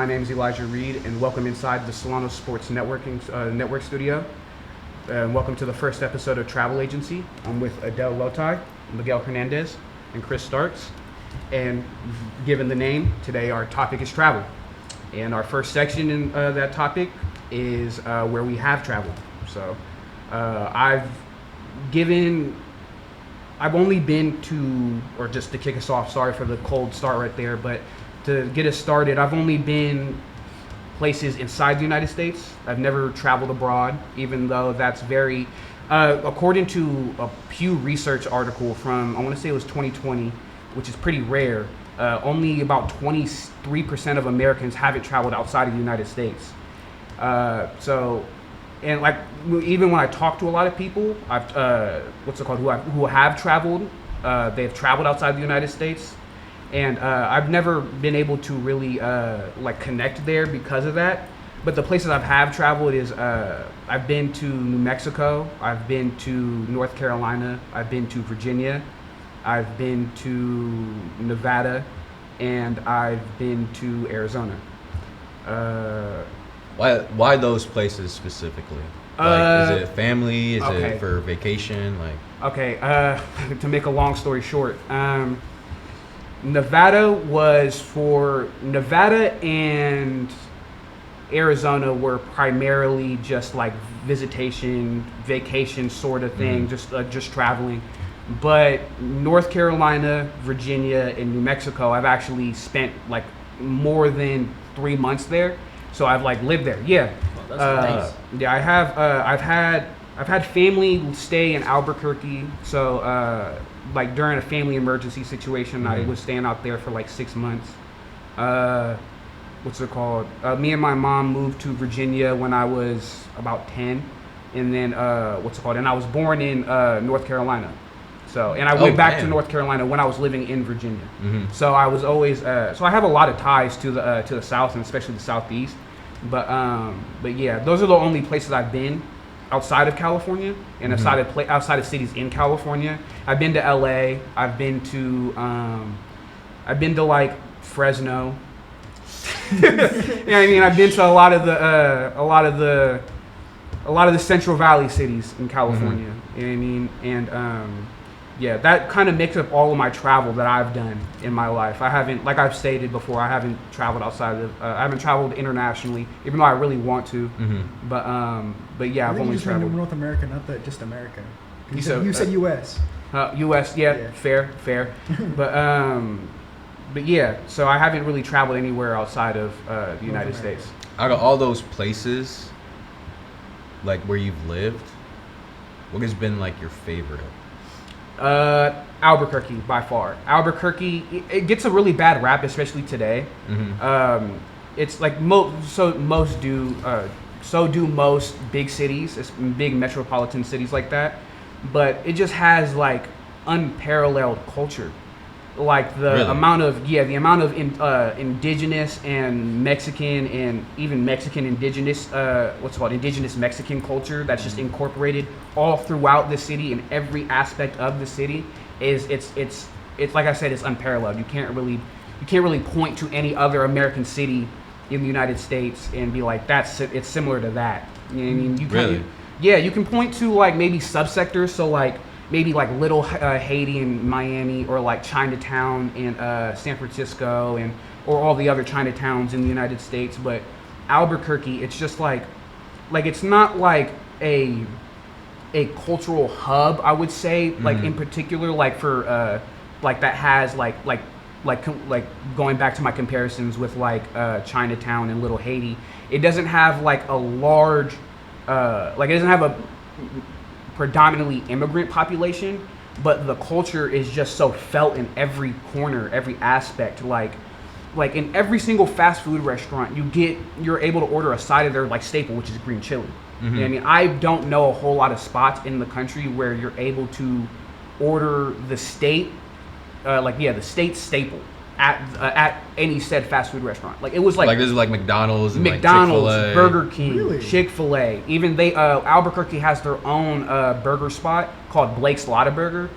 My name is Elijah Reed, and welcome inside the Solano Sports Network studio. And welcome to the first episode of Travel Agency. I'm with Adele Lotai, Miguel Hernandez, and Chris Starks. And given the name, today our topic is travel. And our first section in that topic is where we have traveled. So I've only been to, or just to kick us off, sorry for the cold start right there, but to get us started, I've only been places inside the United States. I've never traveled abroad, even though that's very, according to a Pew Research article from, I want to say it was 2020, which is pretty rare, only about 23% of Americans haven't traveled outside of the United States. And like, even when I talk to a lot of people, who have traveled, they've traveled outside the United States, and I've never been able to really connect there because of that. But the places have traveled is I've been to New Mexico, I've been to North Carolina, I've been to Virginia, I've been to Nevada, and I've been to Arizona. Why those places specifically? Is it family? Is it for vacation? To make a long story short, Nevada and Arizona were primarily just like vacation sort of thing, just traveling. But North Carolina, Virginia, and New Mexico, I've actually spent like more than 3 months there. So I've lived there. Yeah. Oh, that's nice. Yeah, I have. I've had family stay in Albuquerque. So during a family emergency situation, I was staying out there for 6 months. What's it called? Me and my mom moved to Virginia when I was about 10, and then And I was born in North Carolina. So, and I went back to North Carolina when I was living in Virginia. So I was always, so I have a lot of ties to the South, and especially the Southeast. But yeah, those are the only places I've been outside of California and outside of cities in California. I've been to LA. I've been to Fresno. I've been to a lot of the Central Valley cities in California. You know what I mean? And yeah, that kind of makes up all of my travel that I've done in my life. I haven't, like I've stated before, I haven't traveled outside of, I haven't traveled internationally, even though I really want to. But yeah, I've only traveled North America, not just America. You said U.S. U.S. Yeah, fair. But yeah, so I haven't really traveled anywhere outside of the United States. Out of all those places, where you've lived, what has been your favorite? Albuquerque by far. Albuquerque, it gets a really bad rap, especially today. It's so do most big cities, big metropolitan cities like that. But it just has unparalleled culture. The amount of indigenous and Mexican and even Mexican indigenous indigenous Mexican culture that's just incorporated all throughout the city, and every aspect of the city it's like I said, it's unparalleled. You can't really point to any other American city in the United States and be like, it's similar to that. You know what I mean? You can point to maybe subsectors, so maybe Little Haiti in Miami, or Chinatown in San Francisco, or all the other Chinatowns in the United States. But Albuquerque, it's just it's not a cultural hub, I would say, in particular, for that has going back to my comparisons with Chinatown and Little Haiti. It doesn't have a large it doesn't have a predominantly immigrant population, but the culture is just so felt in every corner, every aspect. Like in every single fast food restaurant, you're able to order a side of their staple, which is green chili. You know what I mean? I don't know a whole lot of spots in the country where you're able to order the state staple at any said fast food restaurant. It was this is McDonald's and Chick-fil-A. Burger King, really? Chick-fil-A. Even Albuquerque has their own burger spot called Blake's Lotta Burger.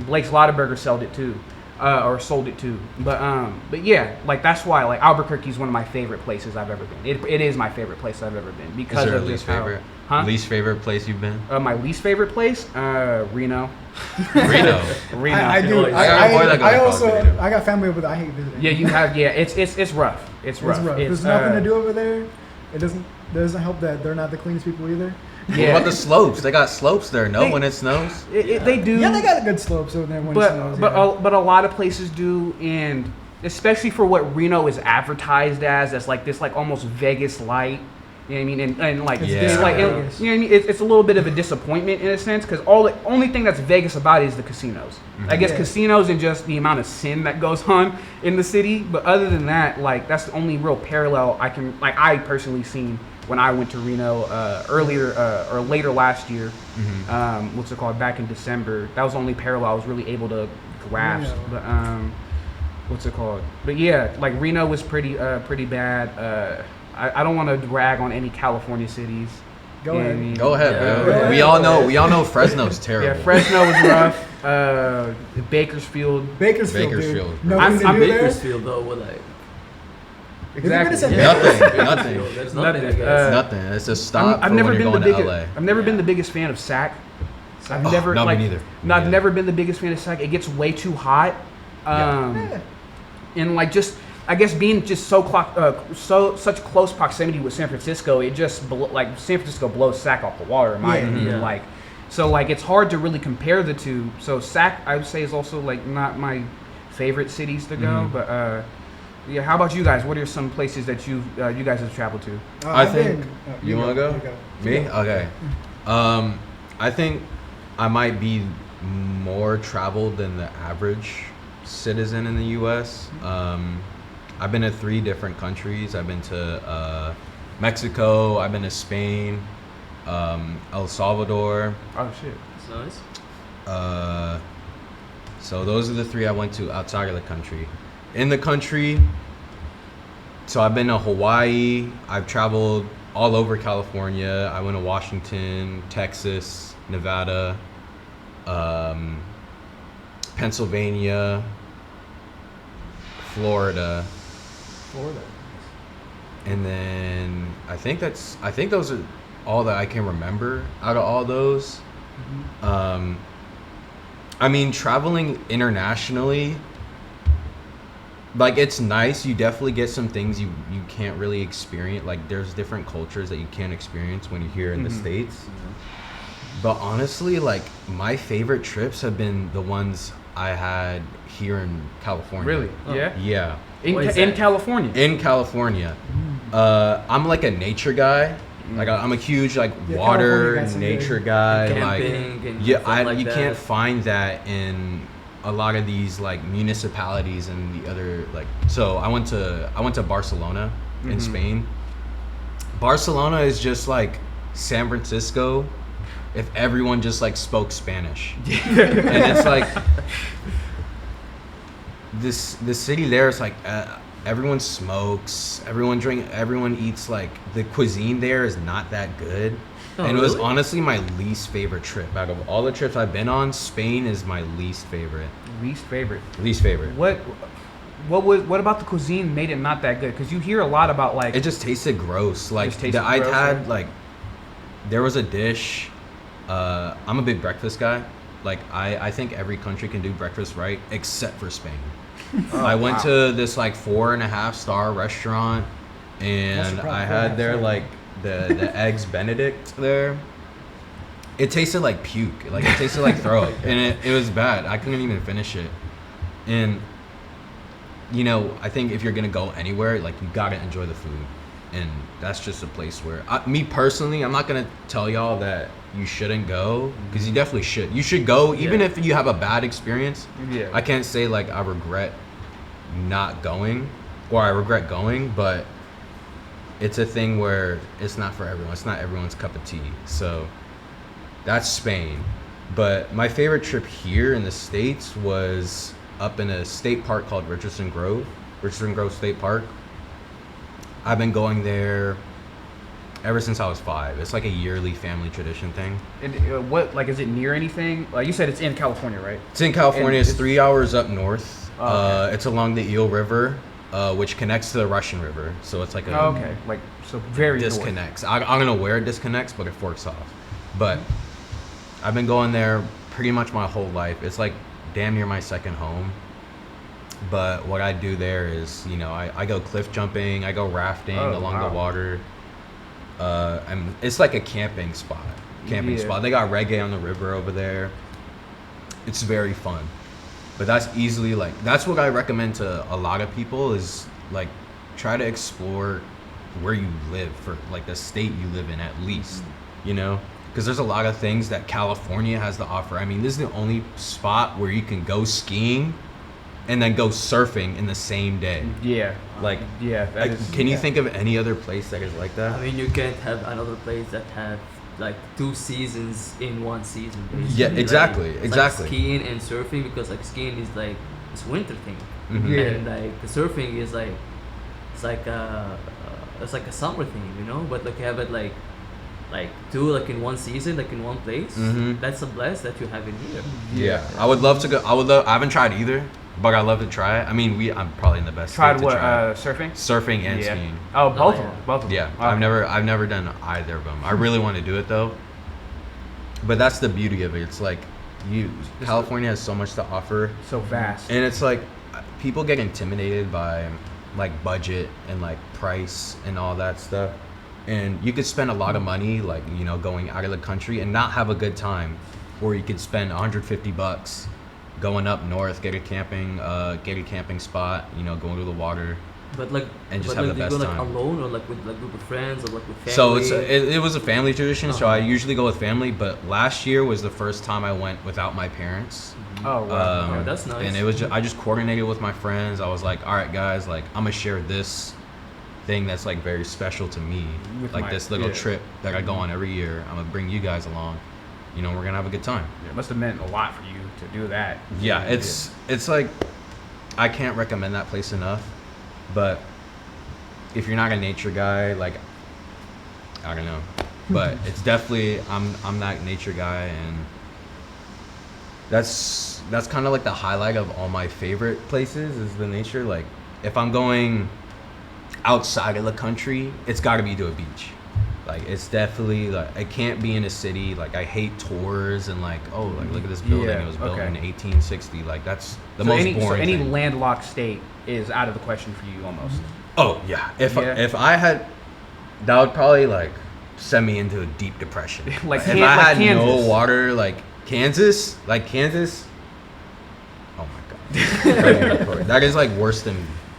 Blake's Lotta Burger sold it too. or sold it to. But yeah, like that's why like Albuquerque is one of my favorite places I've ever been. It is my favorite place I've ever been because Is there a of least just favorite? Huh? Least favorite place you've been? My least favorite place, Reno. Reno. Reno. I do. I got a boy that I goes to also Reno. I got family over there. I hate visiting. Yeah, you have. Yeah, it's rough. It's rough. There's nothing to do over there. It doesn't help that they're not the cleanest people either. What about the slopes? They got slopes there. No, when it snows. They do. Yeah, they got good slopes over there when it snows. But a lot of places do, and especially for what Reno is advertised as like this like almost Vegas light. You know what I mean? And like it's like you know what I mean? It's a little bit of a disappointment in a sense because the only thing that's Vegas about is the casinos. Mm-hmm. I guess casinos and just the amount of sin that goes on in the city. But other than that, like that's the only real parallel I personally seen when I went to Reno earlier or later last year. Mm-hmm. What's it called? Back in December. That was the only parallel I was really able to grasp. But what's it called? But yeah, like Reno was pretty bad. I don't want to drag on any California cities. Go ahead. I mean? Go ahead, Yeah. bro. Yeah. We all know Fresno's terrible. Yeah, Fresno was rough. Bakersfield. Bakersfield. Bakersfield. Dude. I'm Nothing to do there. Bakersfield though, what like? Exactly. Have you Yeah. Nothing. There's Nothing. nothing. I guess. Nothing. It's a stop I've for never when been you're the going to biggest. LA. I've never been Yeah. the biggest fan of SAC. I've Oh, never no, me like. neither. No, I've Me never been the biggest fan of SAC. It gets way too hot. Yeah. And like just I guess being just such close proximity with San Francisco, it just like San Francisco blows SAC off the water in my opinion. Yeah. Like so like it's hard to really compare the two. So SAC I would say is also like not my favorite cities to go, but yeah. How about you guys? What are some places that you guys have traveled to? I think you want to go? You go. Me? Okay. I think I might be more traveled than the average citizen in the U.S. I've been to 3 different countries. I've been to Mexico. I've been to Spain, El Salvador. Oh shit. That's nice. So those are the 3 I went to outside of the country. In the country, so I've been to Hawaii. I've traveled all over California. I went to Washington, Texas, Nevada, Pennsylvania, Florida, and then I think those are all that I can remember out of all those. I mean, traveling internationally, like it's nice. You definitely get some things you can't really experience. Like there's different cultures that you can't experience when you're here in the States. But honestly, like my favorite trips have been the ones I had here in California. Really? Oh. Yeah. Yeah. In California. In California. I'm like a nature guy. Like I'm a huge like Yeah, water California got some nature good guy. camping and Yeah, stuff like you that. can't find that in a lot of these like municipalities and the other like. So I went to Barcelona in Spain. Barcelona is just like San Francisco if everyone just like spoke Spanish. And it's like the city there is like everyone smokes, everyone eats. Like the cuisine there is not that good. Oh, And it was really? honestly my least favorite trip out of all the trips I've been on. Spain is my least favorite. Least favorite. Least favorite. What about the cuisine made it not that good? Because you hear a lot about like It just tasted gross. Like Just tasted I gross, had right? like there was a dish. I'm a big breakfast guy. Like I think every country can do breakfast right except for Spain. I went to this like 4.5-star restaurant, and probably I had their 4.5 like the eggs Benedict there. It tasted like puke. Like it tasted like throw up, and it was bad. I couldn't even finish it. And you know, I think if you're gonna go anywhere, like you gotta enjoy the food, and that's just a place where me personally, I'm not gonna tell y'all that you shouldn't go, because you definitely should. You should go, even Yeah. if you have a bad experience. Yeah. I can't say like I regret not going or I regret going, but it's a thing where it's not for everyone. It's not everyone's cup of tea. So that's Spain. But my favorite trip here in the States was up in a state park called Richardson Grove State Park. I've been going there ever since I was 5. It's like a yearly family tradition thing. And what, like, is it near anything? You said it's in California, right? It's in California. And It's 3 hours up north. Oh, okay. It's along the Eel River, which connects to the Russian River. So it's like a Oh, okay, like so very north. disconnects. I don't know where it disconnects, but it forks off. But I've been going there pretty much my whole life. It's like damn near my second home. But what I do there is, you know, I go cliff jumping, I go rafting along the water. And it's like a camping spot. They got reggae on the river over there. It's very fun. But that's easily like, that's what I recommend to a lot of people is like, try to explore where you live for like the state you live in at least, you know? Because there's a lot of things that California has to offer. I mean, this is the only spot where you can go skiing and then go surfing in the same day. Yeah. Like, yeah. That is, can you think of any other place that is like that? I mean, you can't have another place that have like 2 seasons in one season. Basically. Yeah, exactly, Like, exactly. Like skiing and surfing, because like skiing is like it's winter thing, Mhm. Yeah. and like the surfing is like it's like a summer thing, you know. But like you have it like 2 like in one season, like in one place. Mhm. That's a bless that you have in here. Yeah, I would love to go. I haven't tried either, but I love to try it. I mean, I'm probably in the best. Tried state to what? try it. Surfing? Surfing and Yeah. skiing. Oh, both Oh, of yeah. them. Both of them. Yeah, Okay. I've never done either of them. I really want to do it though. But that's the beauty of it. It's like California has so much to offer, So vast. and it's like people get intimidated by like budget and like price and all that stuff. And you could spend a lot of money, like, you know, going out of the country and not have a good time, or you could spend $150 going up north, get a camping spot, you know, going to the water. But like, And just but have like, the do you best go like time. alone or like with group of friends or like with family? So it was a family tradition, so I Uh-huh. usually go with family. But last year was the first time I went without my parents. Oh, wow. Okay, that's nice. And it was I just coordinated with my friends. I was like, all right, guys, like I'm gonna share this thing that's like very special to me, With like my- this little yeah. trip that I go on every year. I'm gonna bring you guys along. You know, we're gonna have a good time. It must have meant a lot for you to do that. Yeah, it's like I can't recommend that place enough. But if you're not a nature guy, like I don't know, but it's definitely I'm that nature guy, and that's kind of like the highlight of all my favorite places is the nature. Like if I'm going outside of the country, it's got to be to a beach. Like it's definitely like it can't be in a city. Like I hate tours and like, oh, like look at this building, Yeah, it was built okay. in 1860. Like that's the So most any, boring any thing. landlocked state is out of the question for you almost. Oh yeah. If Yeah. I had, that would probably like send me into a deep depression. Like if Can- I like had no Kansas. water, like Kansas. Oh my god. That is like worse than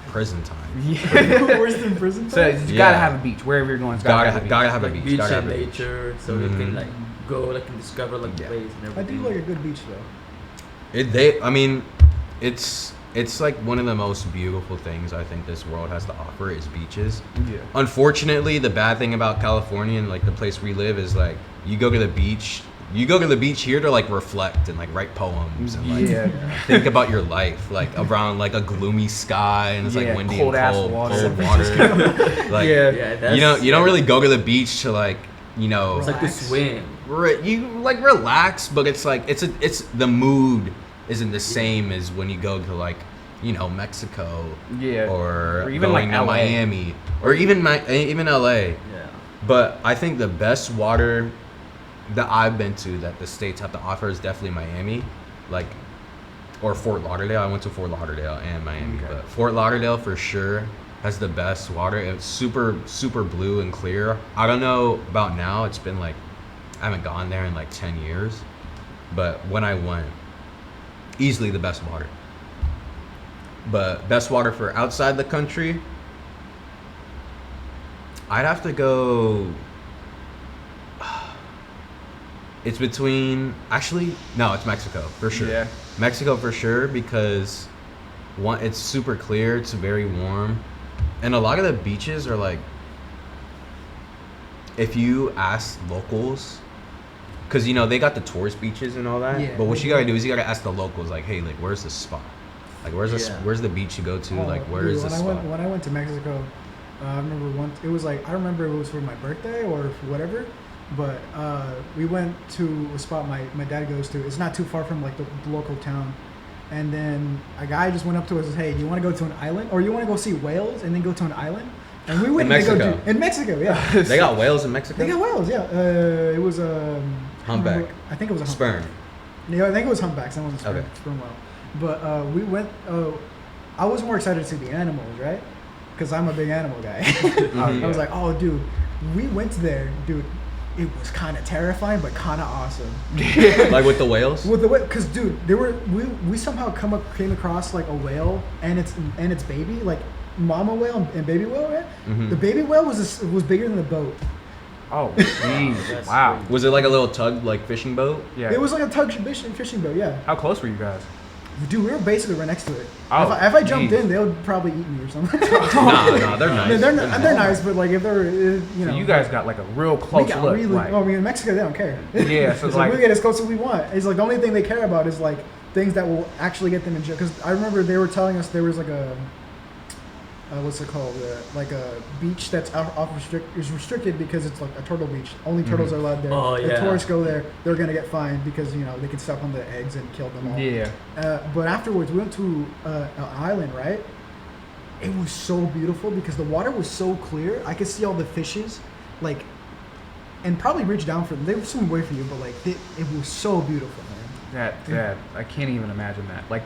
prison time. Yeah. Worse than prison So time? you gotta Yeah. have a beach wherever you're going. It's gotta have a beach. Gotta have a like beach. beach Gotta have and a beach. nature, so you Mhm. can like go like and discover like Yeah. the place and I everything. do like a good beach though. I mean, it's like one of the most beautiful things I think this world has to offer is beaches. Yeah. Unfortunately, the bad thing about California and like the place we live is like you go to the beach here to like reflect and like write poems and like Yeah. think about your life, like around like a gloomy sky and it's Yeah, like windy cold-ass and water. cold water. Like Yeah. Yeah, that's, you don't really go to the beach to like, you know, It's like to swim. you like relax, but it's like it's the mood isn't the same as when you go to like, you know, Mexico, Yeah. or even going like to LA. Miami, or even LA. Yeah. But I think the best water that I've been to that the states have to offer is definitely Miami, like, or Fort Lauderdale. I went to Fort Lauderdale and Miami, Okay. but Fort Lauderdale for sure has the best water. It's super blue and clear. I don't know about now. It's been like I haven't gone there in like 10 years, but when I went, easily the best water. But best water for outside the country, I'd have to go. It's between it's Mexico for sure. Yeah. Mexico for sure because one, it's super clear, it's very warm, and a lot of the beaches are like, if you ask locals, because you know they got the tourist beaches and all that, Yeah. but what you gotta do is you gotta ask the locals like, hey, like where's the spot? Like where's Yeah. where's the beach you go to? Oh, like where dude, is the spot? when I went to Mexico, I remember once it was like I remember it was for my birthday or for whatever, but we went to a spot my dad goes to. It's not too far from like the local town, and then a guy just went up to us and said, "Hey, do you want to go to an island or you want to go see whales and then go to an island?" And we went In Mexico. in Mexico, yeah. They got whales in Mexico. They got whales, yeah. It was Humpback. I think it was a Sperm. Yeah, I think it was humpbacks. That wasn't sperm, Okay. sperm whale. But we went. I was more excited to see the animals, right? Because I'm a big animal guy. I was like, oh, dude, we went there, dude. It was kind of terrifying, but kind of awesome. Like with the whales. With the because dude, we somehow came across like a whale and its baby, like mama whale and baby whale, right? Mhm. The baby whale was bigger than the boat. Oh, jeez. That's Wow. Was it like a little tug, like fishing boat? Yeah. It was like a tug fishing boat, yeah. How close were you guys? Dude, we were basically right next to it. Oh, if I jumped geez. in, they would probably eat me or something. Nah, they're nice. They're nice, but like if they're, you know. So you guys got like a real we close got look. really. like- Well, I mean, in Mexico they don't care. Yeah, so it's like- we get as close as we want. It's like the only thing they care about is like things that will actually get them in jail. Because I remember they were telling us there was like a. What's it called? Like a beach that's is restricted because it's like a turtle beach. Only turtles are allowed there. Oh, If yeah. tourists go there, they're gonna get fined because you know they can step on the eggs and kill them all. Yeah. But afterwards, we went to an island, right? It was so beautiful because the water was so clear. I could see all the fishes, like, and probably reach down for them. They were swimming away from you, but like, it was so beautiful, man. That I can't even imagine that. Like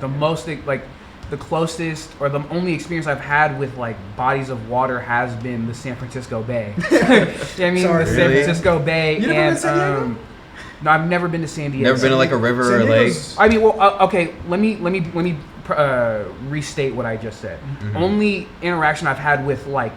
the closest or the only experience I've had with like bodies of water has been the San Francisco Bay. I mean, Sorry. the San Really? Francisco Bay. You never been to San Diego? No, I've never been to San Diego. Never been to like a river or a San lake. Diego's- I mean, well, okay. Let me restate what I just said. Mhm. Only interaction I've had with like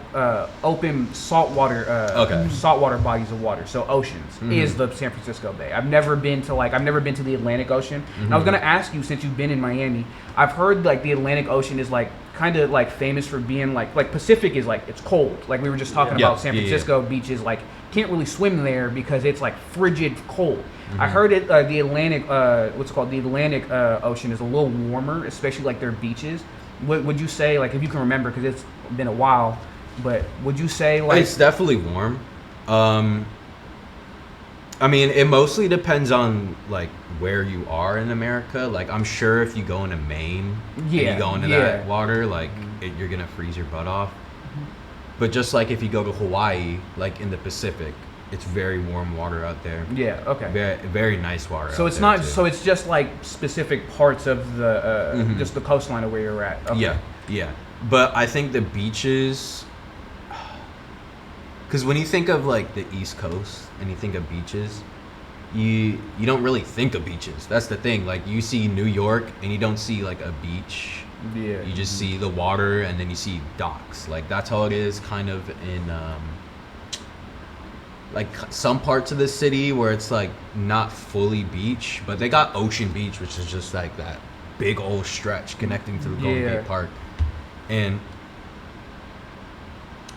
open saltwater saltwater bodies of water, so oceans, Mhm. is the San Francisco Bay. I've never been to the Atlantic Ocean. And I was Mhm. gonna ask you, since you've been in Miami, I've heard like the Atlantic Ocean is like kind of like famous for being like Pacific is like it's cold. Like we were just talking Yeah. about San Yeah, yeah. Francisco beaches, like can't really swim there because it's like frigid cold. I Mhm. heard it. The Atlantic, the Atlantic Ocean is a little warmer, especially like their beaches. Would you say, like, if you can remember, because it's been a while, but would you say like It's definitely warm. I mean, it mostly depends on like where you are in America. Like, I'm sure if you go into Maine and Yeah, you go into yeah. that water, like you're gonna freeze your butt off. But just like if you go to Hawaii, like in the Pacific, it's very warm water out there. yeah, okay. Very, very nice water. So out it's there, not. too. So it's just like specific parts of the Mhm. just the coastline of where you're at. Okay. Yeah, yeah. But I think the beaches, because when you think of like the East Coast and you think of beaches, you don't really think of beaches. That's the thing. Like you see New York and you don't see like a beach. Yeah. You just see the water and then you see docks. Like that's how it is kind of in like some parts of the city where it's like not fully beach, but they got Ocean Beach, which is just like that big old stretch connecting to the Golden Yeah. Gate Park. And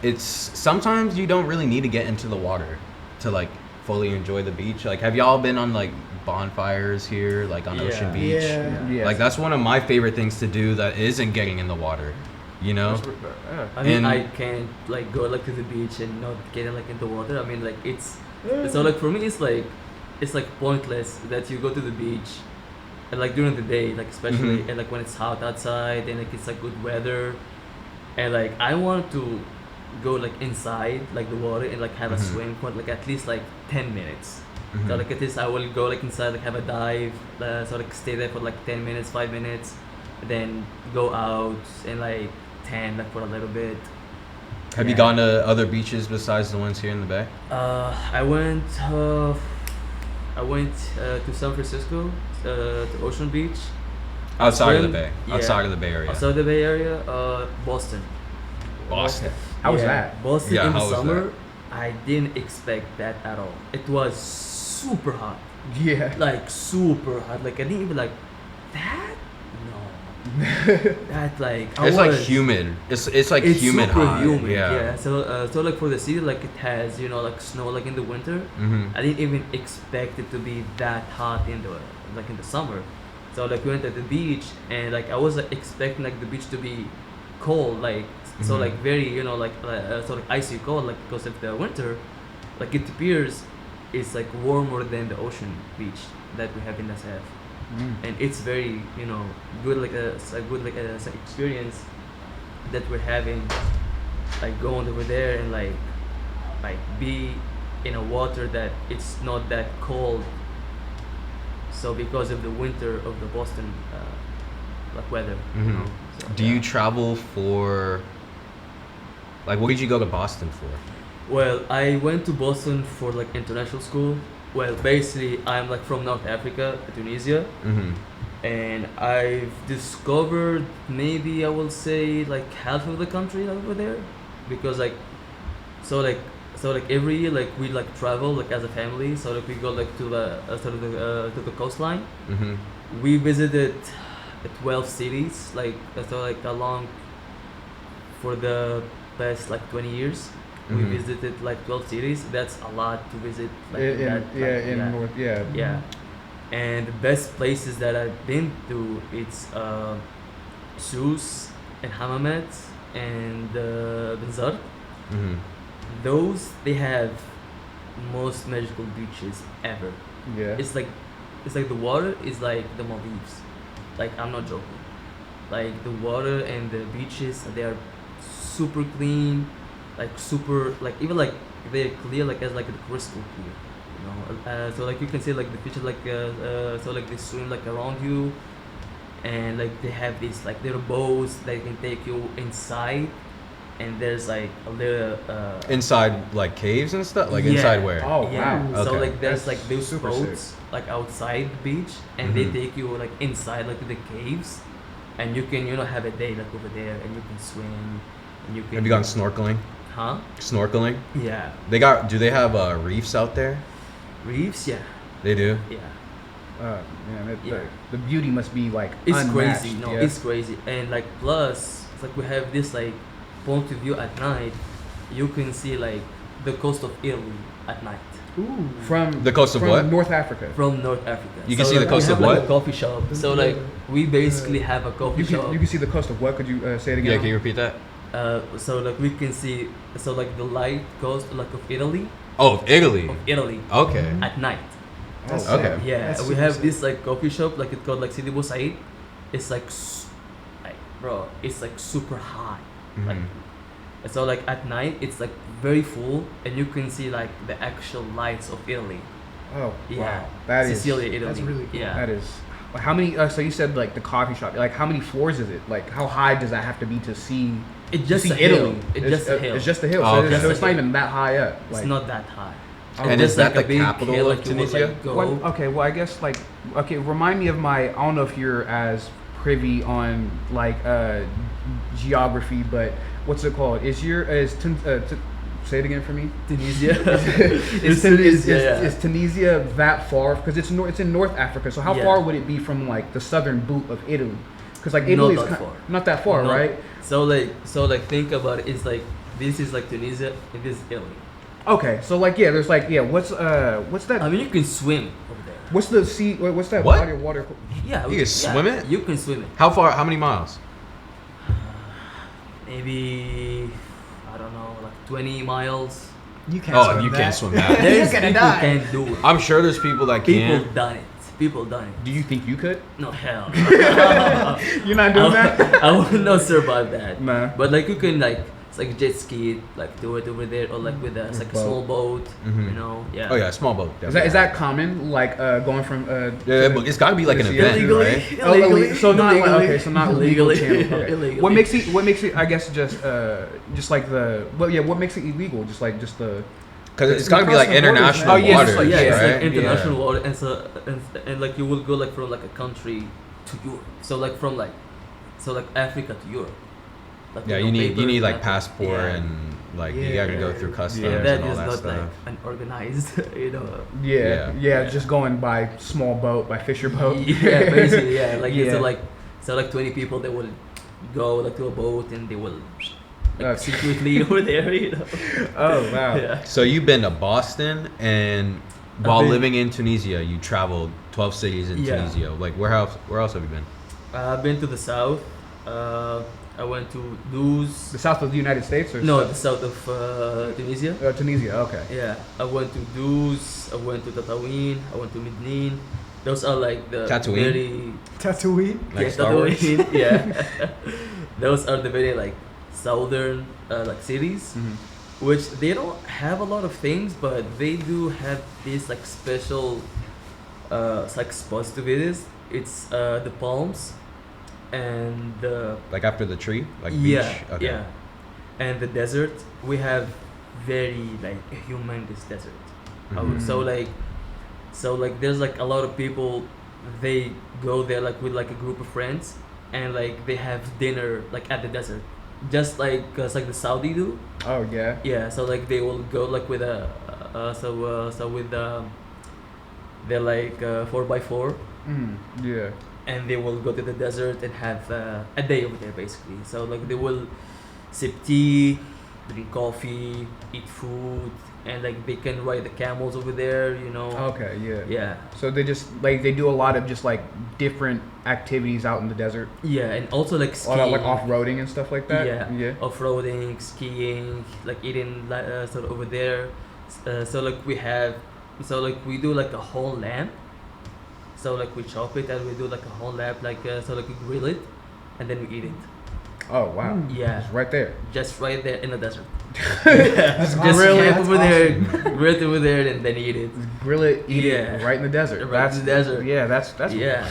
it's sometimes you don't really need to get into the water to like fully enjoy the beach. Like have y'all been on like bonfires here like on Ocean Yeah. Beach? Yeah. Yeah. Like that's one of my favorite things to do that isn't getting in the water, you know? I mean, And- I can't like go like to the beach and not get like into water. I mean, like it's so like for me, it's like pointless that you go to the beach and like during the day, like especially Mhm. and like when it's hot outside and like it's like good weather, and like I want to go like inside like the water and like have a Mhm. swim for like at least like 10 minutes. Mhm. So like at least I will go like inside, like have a dive, so like stay there for like 10 minutes, 5 minutes, then go out and like tan like for a little bit. Have you Yeah. gone to other beaches besides the ones here in the Bay? I went to San Francisco, to Ocean Beach. Outside of the Swim, Bay. yeah. Outside of the Bay Area. Outside the Bay Area, Boston. Boston. How was Yeah, that? Boston Yeah, in the how was summer, that? I didn't expect that at all. It was super hot. Yeah. Like super hot. Like I didn't even like that. No, that like I It's like was- humid. It's like It's humid super hot. humid. Yeah. So like for the city, like it has like snow like in the winter. hmm I didn't even expect it to be that hot in the summer. So like we went to the beach and like I was like, expecting like the beach to be cold, like so Mhm. like very so like icy cold, like because of the winter, like it appears it's like warmer than the ocean beach that we have in the south, and it's very good like a good like a experience that we're having, like going over there and like be in a water that it's not that cold. So because of the winter of the Boston like weather, Mhm. So, Do you travel for, like, what did you go to Boston for? Well, I went to Boston for like international school. Well, basically, I'm like from North Africa, Tunisia, Mm-hmm. and I've discovered maybe I will say like half of the country over there, because like so like so like every year like we like travel like as a family. So like we go like to the to the coastline. Mm-hmm. We visited 12 cities so like along for the past like 20 years. We Mhm. visited like 12 cities. That's a lot to visit. Like In, that, like, in North, yeah. yeah. And the best places that I've been to, it's Sousse and Hammamet and Benzar. Mm-hmm. Those they have most magical beaches ever. Yeah. It's like the water is like the Maldives. Like I'm not joking. Like the water and the beaches, they are super clean, like super like even like they're clear like as like the crystal clear. So like you can see like the fishes like so like they swim like around you, and like they have these like little boats that can take you inside, and there's like a little Inside, like, caves and stuff? Like, Yeah. inside where? Oh, yeah. wow. So Okay. like there's That's like those super boats like outside the beach, and they Mhm. take you like inside like to the caves, and you can have a day like over there, and you can swim, and you can. Have you gone snorkeling? Huh? Snorkeling? Yeah. Do they have reefs out there? Reefs? Yeah. They do? Yeah. Man, Yeah. the beauty must be like It's unmatched. crazy. No, yeah. it's crazy, and like plus it's like we have this like point of view at night. You can see like the coast of Italy at night Ooh. from The coast of from what? North Africa. from North Africa. You can see the like, coast we of have, like, what? a coffee shop. So like we basically have a coffee shop. You can see the coast of what? Could you say it again? Yeah, can you repeat that? So like we can see like the light coast like of Italy Oh, Italy. Okay. at night. That's Oh, okay. sick. Yeah, That's we super have sick. this like coffee shop like it's called like Sidi Bou Said. It's like bro, it's like super high. Like Mhm. so like at night it's like very full, and you can see like the actual lights of Italy. Oh, Yeah, wow. That is Sicilia, Italy. that's really cool. Yeah. that is. How many? So you said like the coffee shop. Like how many floors is it? Like how high does that have to be to see? It's just see a hill. Italy. It's just a hill. It's just a hill. Oh, so okay. it's, so Just it's a not hill. even that high up. It's Like, not that high. Oh, And It's is that like a the big capital hill, of like, you would, Tunisia? like, go. What, okay, well I guess like okay, remind me of my. I don't know if you're as privy on like geography, but what's it called? Say it again for me. Tunisia. Is Tunisia, yeah. is Tunisia that far? Because it's in North Africa. So how Yeah. far would it be from like the southern boot of Italy? Because like Not Italy is that far. not that far, No. right? So like think about it. It's like this is like Tunisia and this is Italy. Okay, so like yeah, there's like yeah, what's that? I mean, you can swim over there. What's the sea? What's that What? body of water? Yeah, You can swim it? You can swim it. How far? How many miles? Maybe I don't know, like 20 miles. You can't. Oh, swim you that. can't swim that. There's gonna people die. can't do it. I'm sure there's people that People can. done it. People done it. Do you think you could? No hell. You're not doing that? I would not survive that. Nah. But like you can like it's like jet ski, like do it over there, or like with a it's like a Boat. small boat. Mhm. You know, yeah. Oh yeah, small boat. Is that common? Like going from Yeah, but it's got to be like an Yeah. event, Illegally, right? Oh, illegally, so not like, illegally, okay, so not illegally, legal channel. Okay. illegally. What makes it? I guess just like the. Well, yeah. What makes it illegal? Just the. Because it's got to be like Crossing borders, international man. Oh, yeah, waters, just like- yeah, it's right? like international Yeah. water, and so and like you will go like from like a country to Europe. So like from like Africa to Europe. Like, Yeah, with you no need papers, like nothing. passport Yeah. and like you got to go through customs Yeah. And that and all is that not stuff. like an organized, you know. Yeah, Yeah. just going by small boat, by fisher boat. Yeah, basically, yeah. Like Yeah. so like 20 people, they will go like to a boat and they will like Okay. secretly over there, you know. Oh wow. Yeah. So you've been to Boston, and while been- living in Tunisia, you traveled 12 cities in Yeah. Tunisia. Like where else have you been? I've been to the south. I went to Duz. The south of the United States, or No, the south of Tunisia. Tunisia. Okay. Yeah, I went to Duz. I went to Tatooine. I went to Medellin. Those are like the Tatooine? very Tatooine. Like yeah, Star Wars? Tatooine, yeah. Those are the very like southern like cities, which they don't have a lot of things, but they do have these like special like spots to visit. It's the palms and the Like after the tree, like yeah, beach. Okay. yeah, and the desert. We have very like a humongous desert. Mhm. So like there's like a lot of people. They go there like with like a group of friends, and like they have dinner like at the desert, just like the Saudi do. Oh yeah. Yeah, so like they will go like with a with they're like 4x4, Yeah. and they will go to the desert and have a day over there basically. So like they will sip tea, drink coffee, eat food, and like they can ride the camels over there, you know. Okay. Yeah. Yeah. So they just like they do a lot of just like different activities out in the desert, Yeah, and also like a skiing. lot of like off-roading and stuff like that. Yeah. Yeah. Off-roading, skiing, like eating sort of over there. So like we do like a whole lamb. So like we chop it and we do like a whole lamb, like so like we grill it, and then we eat it. Oh wow. Yeah, It's right there. just right there in the desert. That's Just awesome. camp That's over there, awesome. grill it over there, and then eat it. Grill it, eat Yeah. it right in the desert. Right in That's the desert. Yeah, that's Yeah.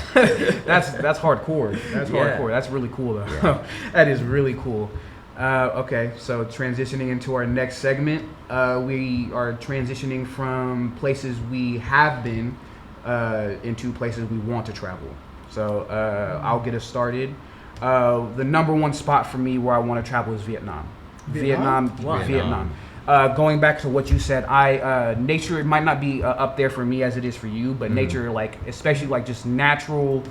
that's hardcore. That's Yeah. hardcore. That's really cool though. That is really cool. Okay, so transitioning into our next segment, we are transitioning from places we have been into places we want to travel. So I'll get us started. The number one spot for me where I want to travel is Vietnam. Vietnam? Wow. Vietnam. Going back to what you said, nature, it might not be up there for me as it is for you, but nature, like especially like just natural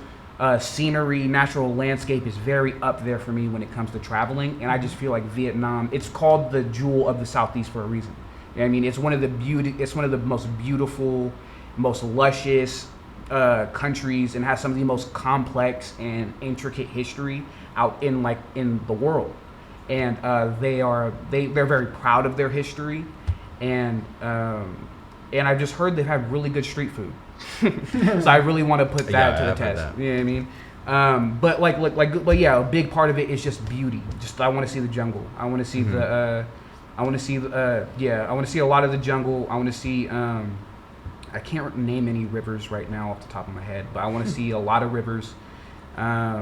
scenery, natural landscape is very up there for me when it comes to traveling. And I just feel like Vietnam, it's called the jewel of the Southeast for a reason. You know what I mean, it's one of the most beautiful, most luscious countries, and has some of the most complex and intricate history out in the world. And they're very proud of their history, and I've just heard they have really good street food. So I really want to put that to the I've heard test. that. You know what I mean? But yeah, a big part of it is just beauty. Just I want to see the jungle. I want to see I want to see a lot of the jungle. I want to see I can't name any rivers right now off the top of my head, but I want to see a lot of rivers. That's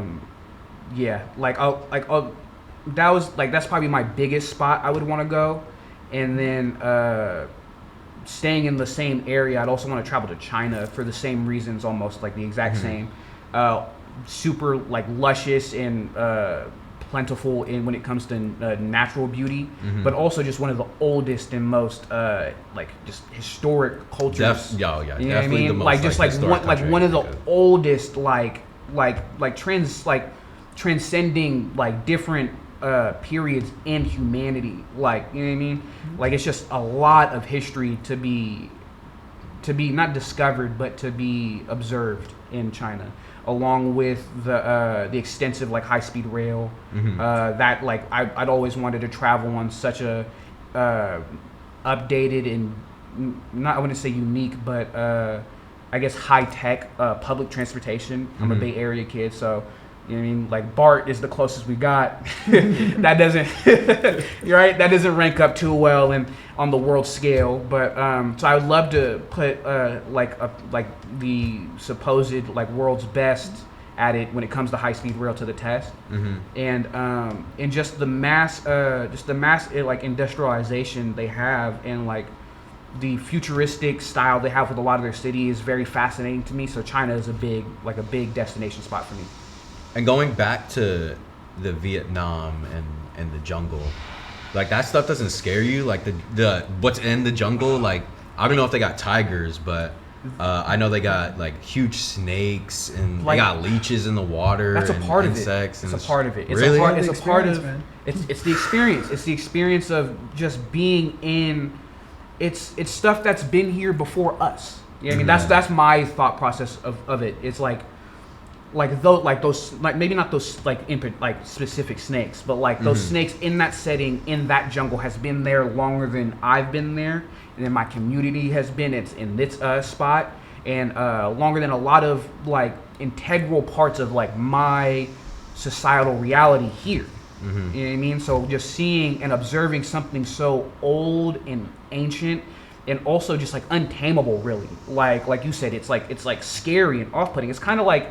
probably my biggest spot I would want to go. And then staying in the same area, I'd also want to travel to China for the same reasons, almost like the exact same. Super like luscious and plentiful in when it comes to natural beauty, but also just one of the oldest and most like just historic cultures. You know what I definitely mean? the most, one of the oldest transcending like different periods in humanity, like, you know what I mean? Like, it's just a lot of history to be not discovered, but to be observed in China, along with the extensive like high-speed rail that like I'd always wanted to travel on such a updated and not, I wouldn't say unique, but I guess high-tech public transportation. I'm a Bay Area kid, so you know what I mean? Like BART is the closest we got. That doesn't, you're right. That doesn't rank up too well on the world scale. But so I would love to put like the supposed like world's best at it when it comes to high speed rail to the test. And just the mass like industrialization they have, and like the futuristic style they have with a lot of their city is very fascinating to me. So China is a big destination spot for me. And going back to the Vietnam and the jungle, like that stuff doesn't scare you? Like the what's in the jungle? Like, I don't know if they got tigers, but I know they got like huge snakes, and Like, they got leeches in the water. That's a and part of insects. it. And It's a part of it. It's really? it's a part of man. it's the experience. It's the experience of just being in. It's stuff that's been here before us. You know what I mean? That's my thought process of it. It's like those like maybe not those like like specific snakes, but like those snakes in that setting in that jungle has been there longer than I've been there, and then my community has been in this spot, and longer than a lot of like integral parts of like my societal reality here. You know what I mean? So just seeing and observing something so old and ancient, and also just like untamable, really. Like you said, it's like scary and off-putting. It's kind of like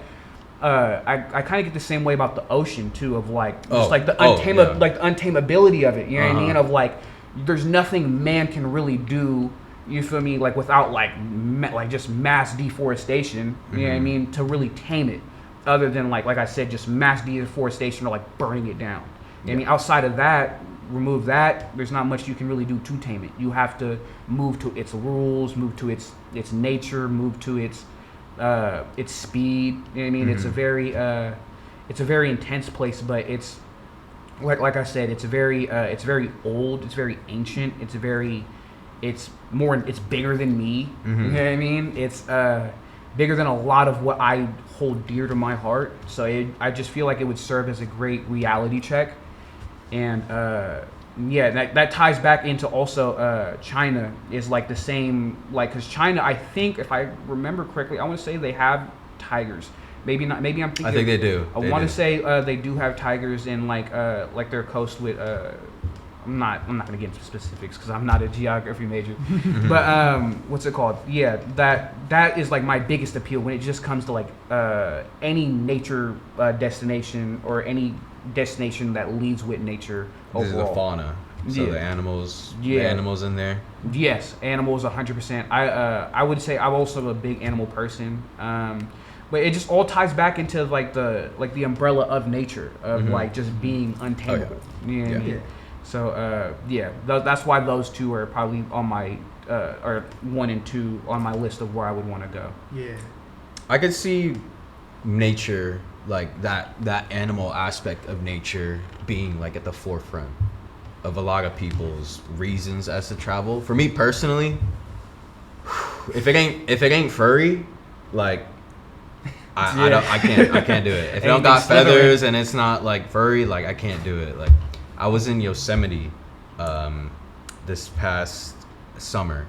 I kind of get the same way about the ocean too, of like just like the like the untamability of it. You know what I mean? Of like there's nothing man can really do. You feel me? Like without like just mass deforestation. You know what I mean? To really tame it, other than like I said, just mass deforestation or like burning it down. You know what I mean? Outside of that, remove that, there's not much you can really do to tame it. You have to move to its rules, move to its nature, move to its speed. You know what I mean? It's a very intense place, but it's like I said, it's very old, it's very ancient, it's bigger than me. You know what I mean? It's bigger than a lot of what I hold dear to my heart. So I just feel like it would serve as a great reality check. And that ties back into also China is like the same, like, because China, I think if I remember correctly, I want to say they have tigers. Maybe not. Maybe I'm thinking. I think they do. I want to say they do have tigers in like their coast with. I'm not gonna get into specifics because I'm not a geography major. But what's it called? Yeah, that is like my biggest appeal when it just comes to like any nature destination or any destination that leads with nature overall. This is the fauna. So the animals, the animals in there. Yes, animals 100%. I would say I'm also a big animal person. But it just all ties back into like the umbrella of nature of like just being untamable. You know what I mean? So that's why those two are probably on my or 1 and 2 on my list of where I would want to go. Yeah, I could see nature, like that animal aspect of nature being like at the forefront of a lot of people's reasons as to travel. For me personally, if it ain't furry, like I can't do it. If it don't got feathers and it's not like furry, like I can't do it. Like I was in Yosemite this past summer,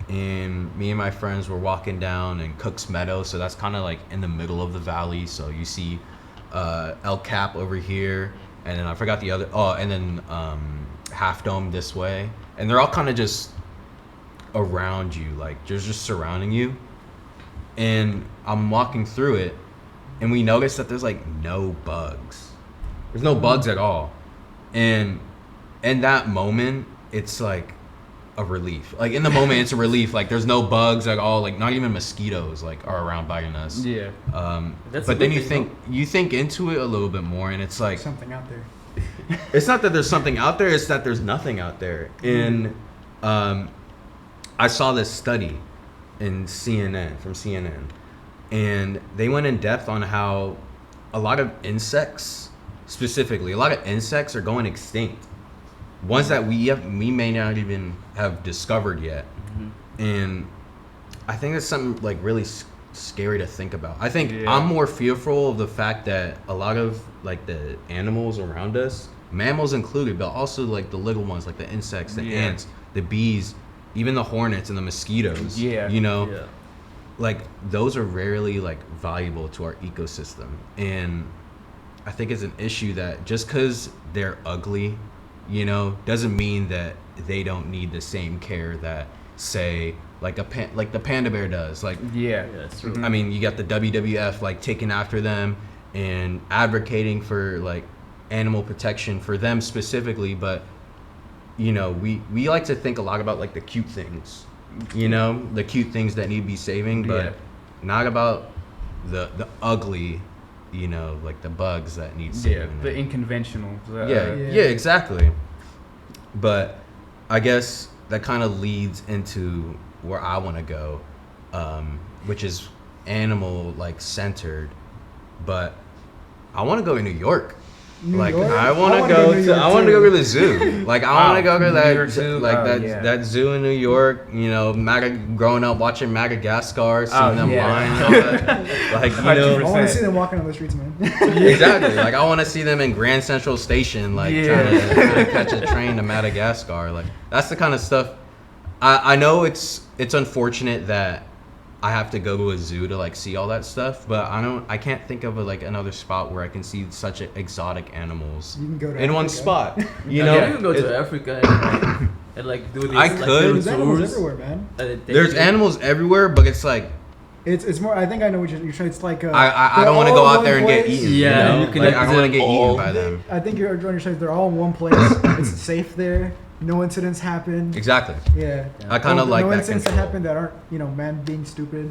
and me and my friends were walking down in Cook's Meadow, so that's kind of like in the middle of the valley. So you see El Cap over here, and then I forgot the other. Oh, and then Half Dome this way, and they're all kind of just around you, like just surrounding you. And I'm walking through it, and we notice that there's like no bugs. There's no bugs at all. And in that moment, it's like a relief. Like in the moment, it's a relief. Like there's no bugs at all. Like not even mosquitoes like are around biting us. Yeah. But then you think into it a little bit more, and it's like something out there. It's not that there's something out there. It's that there's nothing out there. And I saw this study in CNN, and they went in depth on how a lot of insects, specifically, a lot of insects are going extinct. Ones that we may not even have discovered yet. And I think that's something like really scary to think about. I think I'm more fearful of the fact that a lot of like the animals around us, mammals included, but also like the little ones, like the insects, the ants, the bees, even the hornets and the mosquitoes. You know, like those are rarely like valuable to our ecosystem. And I think it's an issue that just because they're ugly, you know, doesn't mean that they don't need the same care that, say, like the panda bear does. Like, that's true. I mean, you got the WWF like taking after them and advocating for like animal protection for them specifically, but you know, we like to think a lot about like the cute things, you know, the cute things that need to be saving, but not about the ugly, you know, like the bugs that need saving. The unconventional. Exactly. But I guess that kind of leads into where I want to go, which is animal like centered, but I want to go to New York. New Like York? I want wanna to go New to York I want to too. go to the zoo. Like I want to go to New that York Zoo? like Oh, that yeah. that zoo in New York. You know, growing up watching Madagascar, seeing them yeah. lying. And all that. Like you know, 100%. I want to see them walking on the streets, man. exactly. Like I want to see them in Grand Central Station, like trying to catch a train to Madagascar. Like that's the kind of stuff. I know it's unfortunate that I have to go to a zoo to like see all that stuff, but I can't think of like another spot where I can see such exotic animals You can go to in one Africa. spot. You Yeah, know, you can go It- to Africa and like do these I like could. little There's animals tours. everywhere, man. there's animals everywhere, but it's like It's more. I think I know what you're trying. It's like I they're don't want to all go in out one there and get place. eaten. Yeah, you know? you can, Like, like, I don't want to visit get all- eaten by them. I think you're understanding. They're all in one place. It's safe there. No incidents happen. Exactly. Yeah. I kind of like no that incidents that control. happen that aren't man being stupid.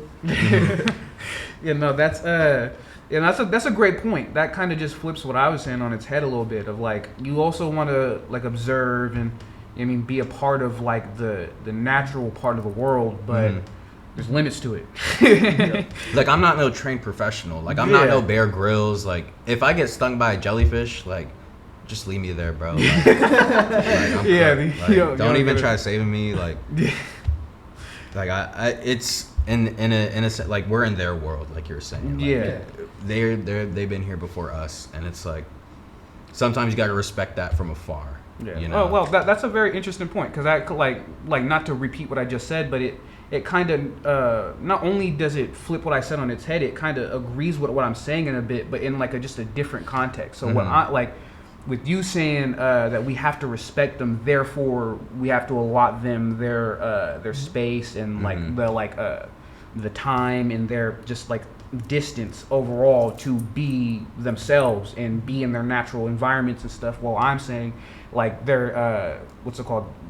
Yeah, no, that's a great point. That kind of just flips what I was saying on its head a little bit. Of like, you also want to like observe and be a part of like the natural part of the world, but there's limits to it. Like I'm not no trained professional. Like I'm not Yeah. no Bear Grylls. Like if I get stung by a jellyfish, like just leave me there, bro. Like, I'm Yeah, cooked. the- Like, yo, don't yo, even yo. try saving me. Like, like it's in a like we're in their world, like you're saying. Like, Yeah. they've been here before us, and it's like sometimes you got to respect that from afar. Yeah. You know? Oh well, that's a very interesting point because I like not to repeat what I just said, but it kind of not only does it flip what I said on its head, it kind of agrees with what I'm saying in a bit, but in like just a different context. So what I like with you saying that we have to respect them, therefore we have to allot them their space and the time and their just like distance overall to be themselves and be in their natural environments and stuff. While I'm saying like they're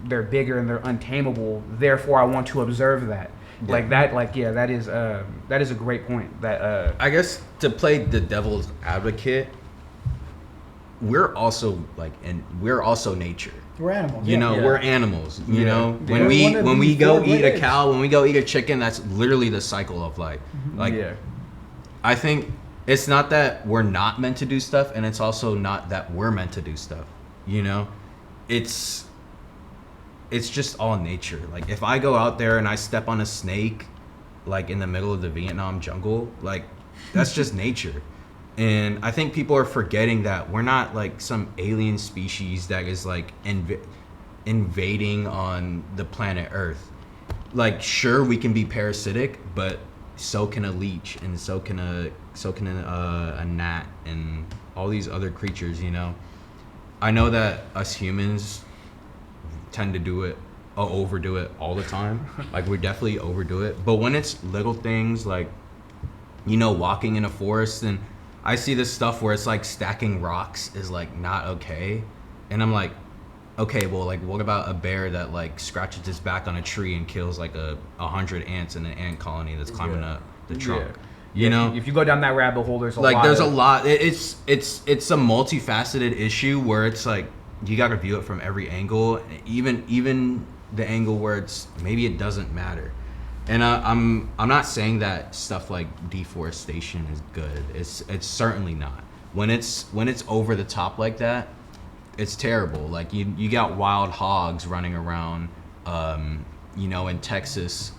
they're bigger and they're untamable, therefore I want to observe that. Yeah. Like that, like yeah, that is a great point. That I guess to play the devil's advocate, we're also nature. We're animals. You know, Yeah. we're animals. You Yeah. know, Yeah. when we One of when the we go four eat a legs. cow, when we go eat a chicken, that's literally the cycle of life. Like, yeah. I think it's not that we're not meant to do stuff, and it's also not that we're meant to do stuff. You know, it's just all nature. Like if I go out there and I step on a snake, like in the middle of the Vietnam jungle, like that's just nature. And I think people are forgetting that we're not like some alien species that is like invading on the planet Earth. Like sure we can be parasitic, but so can a leech, and so can a gnat, and all these other creatures. You know, I know that us humans tend to do it, overdo it all the time. Like we definitely overdo it. But when it's little things like, you know, walking in a forest, and I see this stuff where it's like stacking rocks is like not okay, and I'm like, okay, well, like what about a bear that like scratches its back on a tree and kills like 100 ants in an ant colony that's climbing up the trunk? Yeah. You know, If you go down that rabbit hole, there's a like lot. there's a lot. It's a multifaceted issue where it's like you got to view it from every angle, even the angle where it's maybe it doesn't matter. And I'm not saying that stuff like deforestation is good. It's certainly not. When it's over the top like that, it's terrible. Like you got wild hogs running around, you know, in Texas.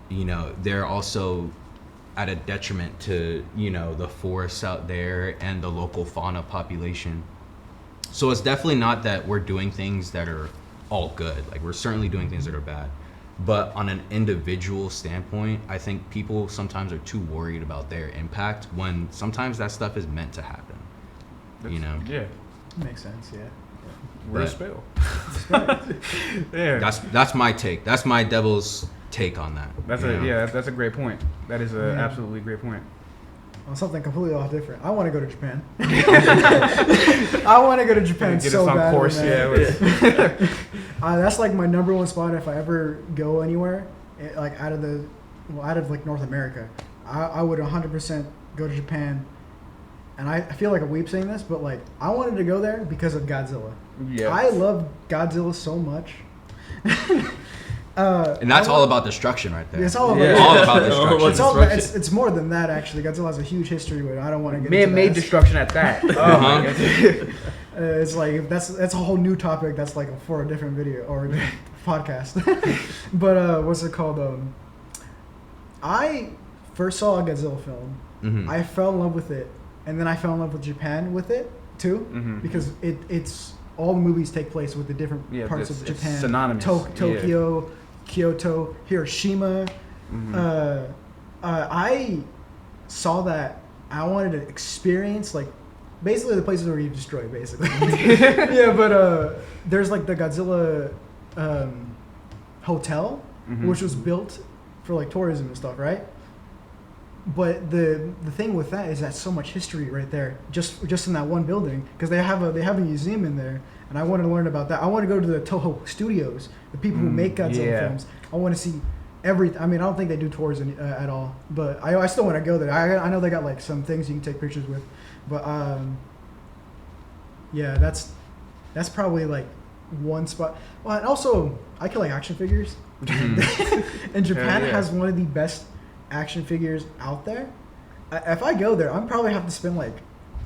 You know, they're also at a detriment to, you know, the forests out there and the local fauna population. So it's definitely not that we're doing things that are all good. Like we're certainly doing things that are bad. But on an individual standpoint, I think people sometimes are too worried about their impact when sometimes that stuff is meant to happen. You know? Yeah. Makes sense. Yeah. Real But- spell. Respect. Yeah. That's my take. That's my devil's take on that. That's you know? that's a great point. That is a absolutely great point. On something completely off different. I want to go to Japan. I want to go to Japan Get so us on badly, course, man. yeah. That's like my number one spot if I ever go anywhere, like out of like North America. I would 100% go to Japan. And I feel like a weep saying this, but like I wanted to go there because of Godzilla. Yeah. I love Godzilla so much. And that's all about destruction right there. It's all about, Yeah. All about All about destruction. It's all. destruction. It's more than that actually. Godzilla has a huge history with it. I don't want to get into Man-made that. destruction at that. Oh my God. It's like that's a whole new topic. That's like for a different video or podcast. But what's it called? I first saw a Godzilla film. Mhm. I fell in love with it, and then I fell in love with Japan with it too, Mhm. because it's all the movies take place with the different Yeah, parts it's of Japan. synonymous. Tokyo, Kyoto, Hiroshima. Mhm. I saw that. I wanted to experience like basically the places where you destroy, basically. Yeah, but there's like the Godzilla hotel, Mhm. which was built for like tourism and stuff, right? But the thing with that is that's so much history right there, just in that one building, because they have a museum in there, and I wanted to learn about that. I want to go to the Toho Studios, the people who make Godzilla yeah. films. I want to see everything. I mean, I don't think they do tours at all, but I still want to go there. I know they got like some things you can take pictures with, but yeah, that's probably like one spot. Well, and also I collect action figures, and Japan yeah. has one of the best action figures out there. If I go there, I'm probably have to spend like.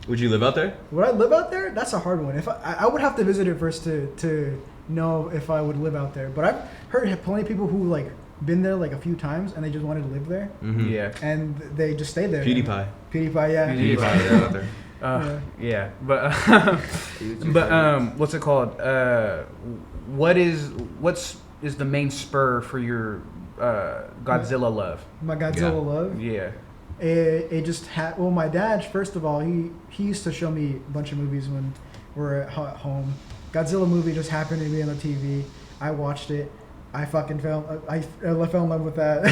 Would you live out there? Would I live out there? That's a hard one. If I would have to visit it first to know if I would live out there. But I've heard plenty of people who like been there like a few times and they just wanted to live there Mhm. Yeah. and they just stayed there. PewDiePie. PewDiePie, yeah. PewDiePie. PewDiePie out there. Yeah, but what's it called? What's the main spur for your Godzilla love? My Godzilla Yeah. love. Yeah. It just had. Well, my dad, first of all, he used to show me a bunch of movies when we were at home. Godzilla movie just happened to be on the TV. I watched it. I fucking fell. I fell in love with that.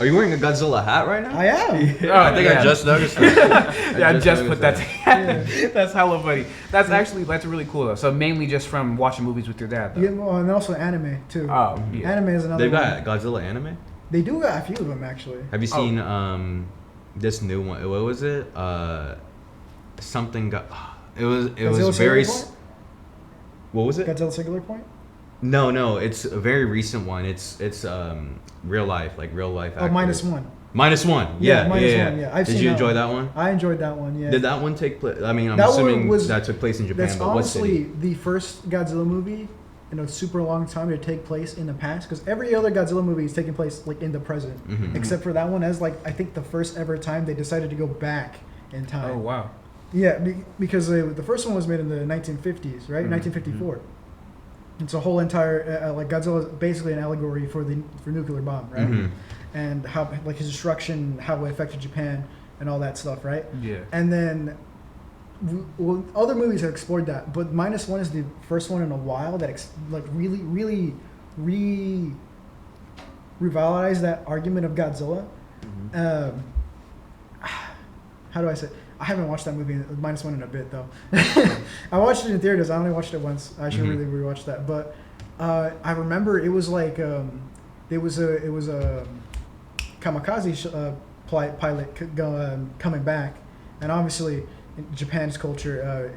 Are you wearing a Godzilla hat right now? I am. Oh, I think I just noticed that. Yeah, I just put that. Yeah. That's hella funny. That's really cool though. So mainly just from watching movies with your dad though. Yeah, well, and also anime too. Oh, yeah. Anime is another. They've one. got Godzilla anime. They do got a few of them actually. Have you seen this new one? What was it? Something got. It was Godzilla very. Singular Point? What was it? Godzilla Singular Point. No, it's a very recent one. It's real life, like real life. Oh, actors. -1. -1. Yeah, -1. yeah. Yeah, I've Did seen you that enjoy one. that one? I enjoyed that one. Yeah. Did that one take place? I mean, I'm That one assuming was- that took place in Japan, That's but what honestly city? the first Godzilla movie in a super long time to take place in the past, because every other Godzilla movie is taking place like in the present, Mhm. except for that one. As like I think the first ever time they decided to go back in time. Oh wow. Yeah, because the first one was made in the 1950s, right? Mhm. 1954. It's a whole entire like Godzilla is basically an allegory for nuclear bomb, right? Mhm. And how like his destruction, how it affected Japan, and all that stuff, right? Yeah. And then, well, other movies have explored that, but -1 is the first one in a while that really revitalized that argument of Godzilla. How do I say? I haven't watched that movie -1 in a bit though. I watched it in theaters. I only watched it once. I should really rewatch that. But I remember it was like it was a kamikaze pilot coming back, and obviously in Japan's culture,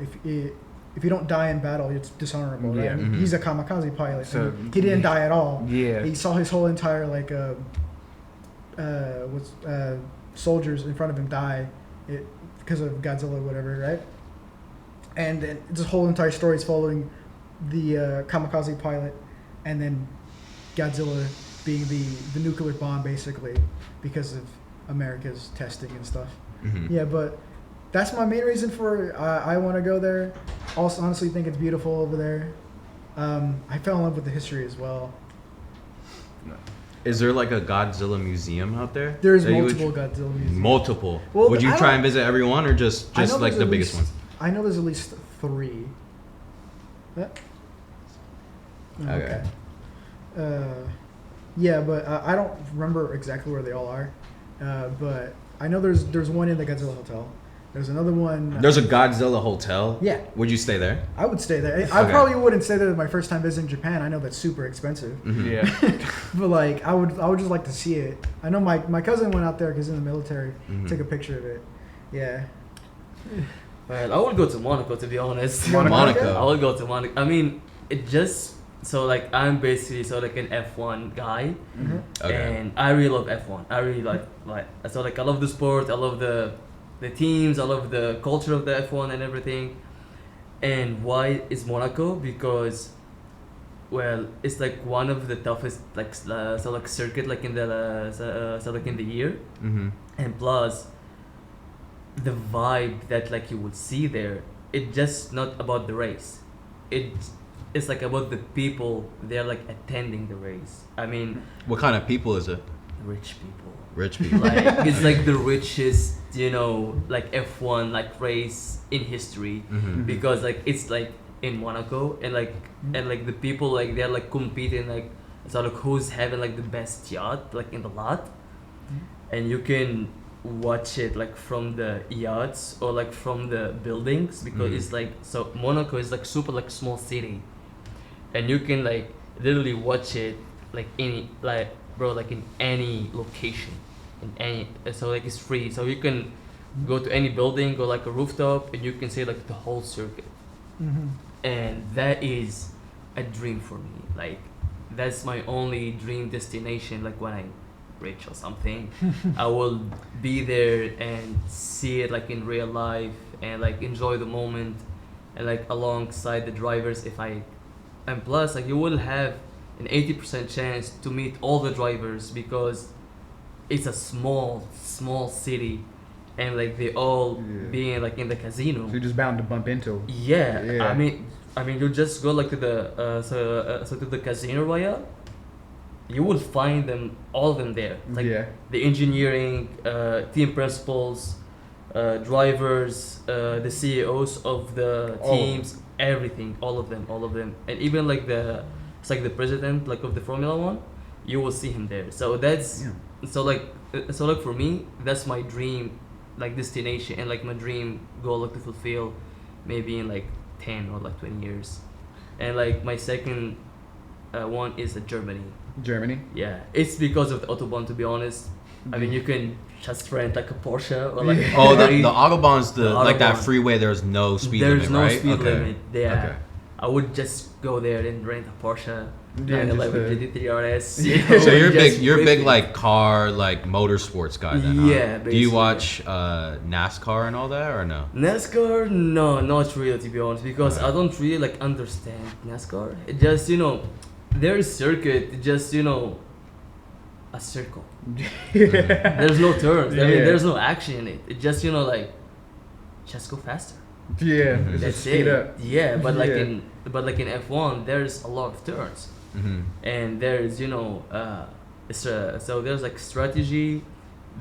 if you don't die in battle, it's dishonorable. Right? Yeah. And he's a kamikaze pilot. So And he didn't die at all. Yeah. He saw his whole entire soldiers in front of him die. Because of Godzilla, whatever, right? And then this whole entire story is following the kamikaze pilot, and then Godzilla being the nuclear bomb, basically, because of America's testing and stuff. Mhm. Yeah, but that's my main reason for I want to go there. Also, honestly, think it's beautiful over there. I fell in love with the history as well. Is there like a Godzilla museum out there? There's that you would- multiple Godzilla museums. Multiple. Well, Would you I try don't- and visit every one, or just I know like there's the at biggest least- one? I know there's at least 3. Yeah. Oh, Okay. Yeah, but I don't remember exactly where they all are. But I know there's one in the Godzilla Hotel. There's another one. There's a Godzilla hotel. Yeah. Would you stay there? I would stay there. I Okay. probably wouldn't stay there my first time visiting Japan. I know that's super expensive. Mhm. Yeah. But like I would just like to see it. I know my cousin went out there because he's in the military. Mhm. Took a picture of it. Yeah. Well, I would go to Monaco, to be honest. Monaco? Monaco. I would go to Monaco. I mean, it just so like I'm basically so like an F1 guy, Okay. and I really love F1. I really like so like I love the sport. I love the teams. I love the culture of the F1 and everything. And why is Monaco? Because well, it's like one of the toughest like so like circuit like in the so like in the year, Mm-hmm. and plus the vibe that like you would see there. It's just not about the race. It's like about the people they're like attending the race. I mean, What kind of people is it? rich people. Rich people. Like it's like the richest, you know, like F1 like race in history, Mm-hmm. because like it's like in Monaco, and like the people like they're like competing like so like who's having like the best yacht like in the lot, and you can watch it like from the yachts or like from the buildings, because Mhm. it's like so Monaco is like super like small city, and you can like literally watch it like in like bro like in any location, in any so like it's free, so you can go to any building, go like a rooftop, and you can see like the whole circuit. Mm-hmm. And that is a dream for me. Like that's my only dream destination. Like when I'm rich or something, I will be there and see it like in real life, and like enjoy the moment, and like alongside the drivers if I, and plus like you will have an 80% chance to meet all the drivers, because it's a small city, and like they all Yeah. being like in the casino. So you're just bound to bump into 'em. Yeah, Yeah. I mean, you just go like to the so to the Casino Royale. You will find them, all of them there. Like Yeah. the engineering, team principals, drivers, the CEOs of the All of teams, everything, all of them, and even like it's like the president like of the Formula One. You will see him there. So that's Yeah. so like for me, that's my dream, like destination, and like my dream goal like to fulfill, maybe in like 10 or like 20 years. And like my second one is Germany. Germany. Yeah, it's because of the autobahn, to be honest. I mean, you can just rent like a Porsche or like a Oh, Ferrari. the Autobahn's like that Autobahn. freeway. There's no speed There's limit, no right? speed Okay. limit. Yeah. Okay. I would just go there and rent a Porsche. Yeah, just 911 the- GT3 RS. So just you're rip big it. like car like motorsports guy then, huh? Yeah, Do you basically. watch NASCAR and all that or no? NASCAR? No, not really, to be honest, because Okay. I don't really like understand NASCAR. It just, you know, their circuit, just, you know, a circle. There's no turns. I mean, Yeah. there's no action in it. It just, you know, like, just go faster. Yeah. Mhm. Just That's speed it. up. Yeah, but like Yeah. in F1, there's a lot of turns, Mm-hmm. and there's, you know, so there's like strategy.